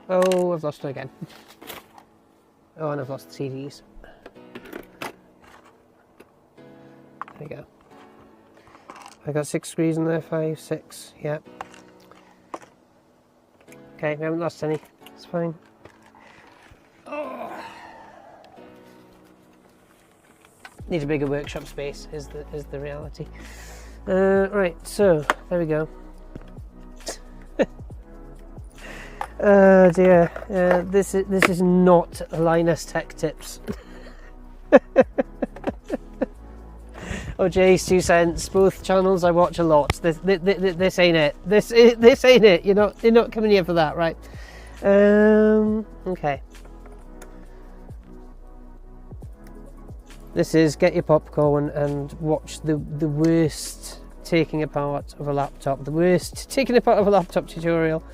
Oh, I've lost it again. Oh, and I've lost the CDs. There we go. I got 6 screws in there, 5, 6, yeah. Okay, we haven't lost any, it's fine. Oh. Need a bigger workshop space is the reality. Right, so there we go. Oh dear, this is not Linus Tech Tips. Or JamezTwoPence, both channels I watch a lot. This ain't it. This ain't it. You're not coming here for that, right? Okay. This is get your popcorn and watch the worst taking apart of a laptop. The worst taking apart of a laptop tutorial